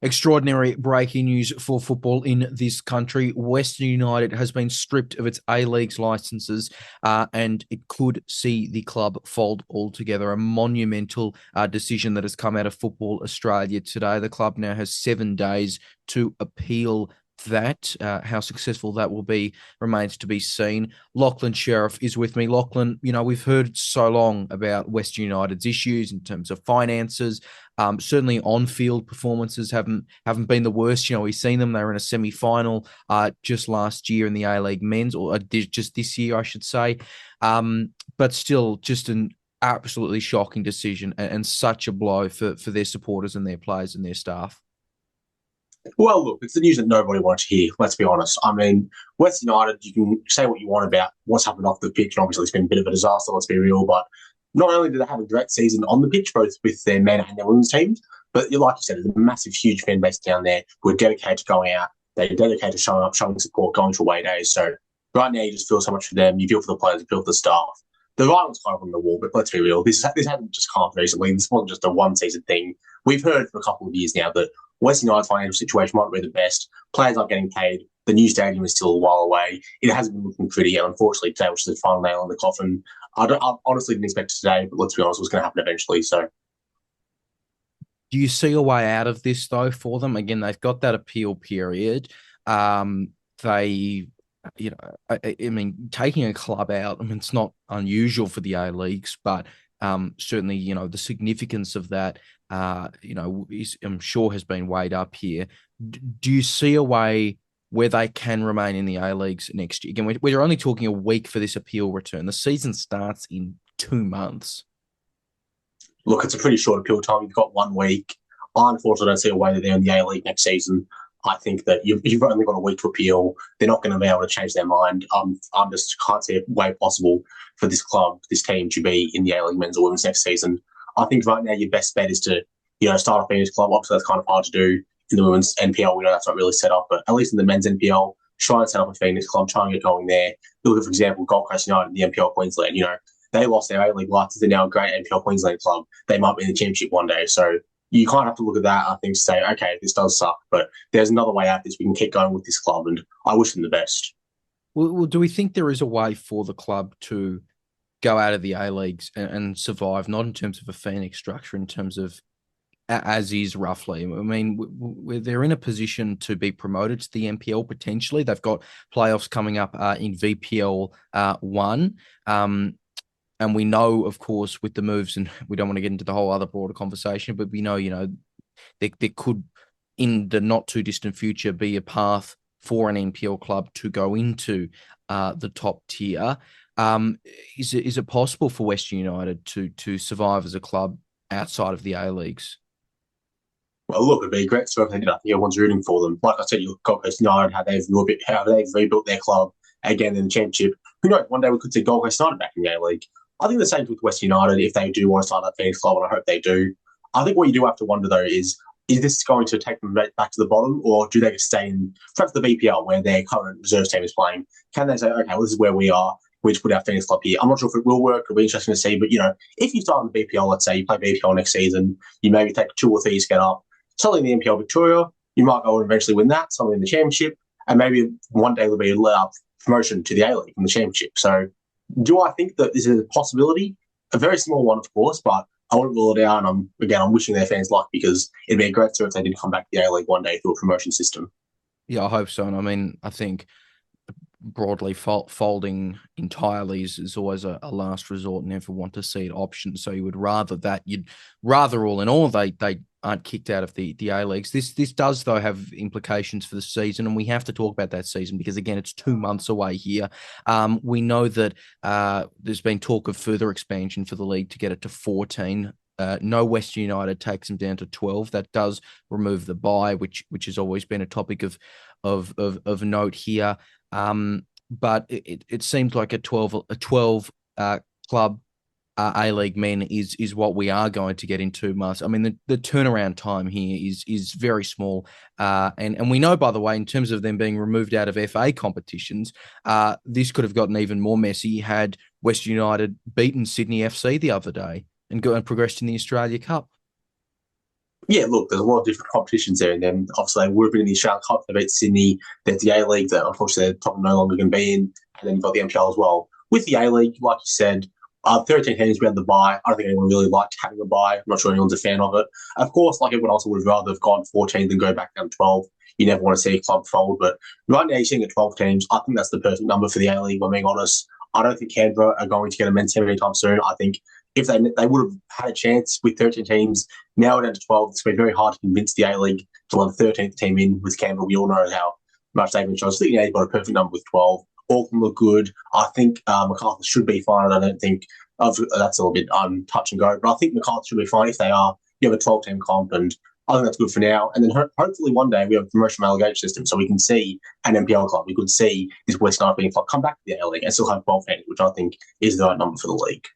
Extraordinary breaking news for football in this country. Western United has been stripped of its A-League's licenses, and it could see the club fold altogether. A monumental decision that has come out of Football Australia today. The club now has 7 days to appeal that. How successful that will be remains to be seen. Lachlan Sheriff is with me. Lachlan, we've heard so long about Western United's issues in terms of finances. Certainly on-field performances haven't been the worst. We've seen them. They were in a semi-final just last year in the A-League men's, or just this year, I should say. But still, just an absolutely shocking decision and such a blow for their supporters and their players and their staff. Well, look, it's the news that nobody wants to hear, let's be honest. I mean, West United, you can say what you want about what's happened off the pitch, and obviously it's been a bit of a disaster, let's be real, but not only did they have a great season on the pitch, both with their men and their women's teams, but like you said, there's a massive, huge fan base down there who are dedicated to going out. They're dedicated to showing up, showing support, going to away days. So right now, you just feel so much for them. You feel for the players, you feel for the staff. The writing's kind of on the wall, but let's be real. This hasn't just come up recently. This wasn't just a one-season thing. We've heard for a couple of years now that West United's financial situation might be the best. Players aren't getting paid. The new stadium is still a while away. It hasn't been looking pretty, and unfortunately today, which is the final nail in the coffin. I honestly didn't expect it today, but let's be honest, it was going to happen eventually. So, do you see a way out of this though for them? Again, they've got that appeal period. They, I mean, taking a club out. I mean, it's not unusual for the A leagues, but certainly, the significance of that, I'm sure has been weighed up here. Do you see a way where they can remain in the A-Leagues next year? Again, we're only talking a week for this appeal return. The season starts in 2 months. Look, it's a pretty short appeal time. You've got 1 week. I unfortunately don't see a way that they're in the A-League next season. I think that you've only got a week to appeal. They're not going to be able to change their mind. I just can't see a way possible for this club, this team, to be in the A-League men's or women's next season. I think right now your best bet is to, start off being this club. Obviously, that's kind of hard to do in the women's NPL. We know that's not really set up, but at least in the men's NPL, try and set up a Phoenix club, try and get going there. Look at, for example, Gold Coast United in the NPL Queensland. They lost their A-League license. They're now a great NPL Queensland club. They might be in the championship one day. So you kind of have to look at that, I think, to say, okay, this does suck, but there's another way out of this. We can keep going with this club, and I wish them the best. Well, do we think there is a way for the club to go out of the A-Leagues and survive, not in terms of a Phoenix structure, in terms of as is roughly? I mean, they're in a position to be promoted to the NPL potentially. They've got playoffs coming up in VPL 1. And we know, of course, with the moves, and we don't want to get into the whole other broader conversation, but we know, there could, in the not too distant future, be a path for an NPL club to go into the top tier. Is it possible for Western United to survive as a club outside of the A-Leagues? Well, look, it'd be great stuff. I think everyone's rooting for them. Like I said, you Gold Coast United, how they've rebuilt their club again in the championship. Who knows? One day we could see Gold Coast United back in the A-League. I think the same with West United if they do want to start that Phoenix club, and I hope they do. I think what you do have to wonder though is this going to take them back to the bottom, or do they just stay in perhaps the VPL where their current reserves team is playing? Can they say, okay, well, this is where we are. We just put our Phoenix club here. I'm not sure if it will work. It'll be interesting to see. But if you start in the VPL, let's say you play VPL next season, you maybe take 2 or 3 years to get up. Something in the NPL Victoria, you might go and eventually win that. Something in the Championship, and maybe one day there'll be a promotion to the A-League from the Championship. So, do I think that this is a possibility? A very small one, of course, but I wouldn't rule it out. And I'm wishing their fans luck, because it'd be a great story if they did come back to the A-League one day through a promotion system. Yeah, I hope so. And I mean, I think broadly folding entirely is always a last resort, and never want to see it option. So you'd rather all in all they aren't kicked out of the A-Leagues. This does though have implications for the season, and we have to talk about that season because again it's 2 months away here. We know that there's been talk of further expansion for the league to get it to 14. No Western United takes them down to 12. That does remove the bye, which has always been a topic of note here. But it seems like a 12 club A-League men is what we are going to get in 2 months. I mean, the turnaround time here is very small. And we know, by the way, in terms of them being removed out of FA competitions, this could have gotten even more messy had Western United beaten Sydney FC the other day and progressed in the Australia Cup. Yeah, look, there's a lot of different competitions there, and then obviously they would have been in the Australian Cup, they beat Sydney. There's the A League that unfortunately they're probably no longer going to be in, and then you've got the NPL as well. With the A League, like you said, 13 teams we had the bye. I don't think anyone really liked having a bye. I'm not sure anyone's a fan of it. Of course, like everyone else, would have rather have gone 14 than go back down to 12. You never want to see a club fold, but right now you're seeing at 12 teams. I think that's the perfect number for the A League. If I'm being honest, I don't think Canberra are going to get a men's team anytime soon. I think if they would have had a chance with 13 teams, now we're down to 12. It's been very hard to convince the A League to let the 13th team in with Canberra. We all know how much they've been shown. So I think they've got a perfect number with 12. All can look good. I think MacArthur should be fine. I don't think that's a little bit touch and go, but I think MacArthur should be fine if they are. You have a 12-team comp, and I think that's good for now. And then hopefully one day we have a promotion relegation system so we can see an NPL club. We could see this Western Island club come back to the A League and still have 12 teams, which I think is the right number for the league.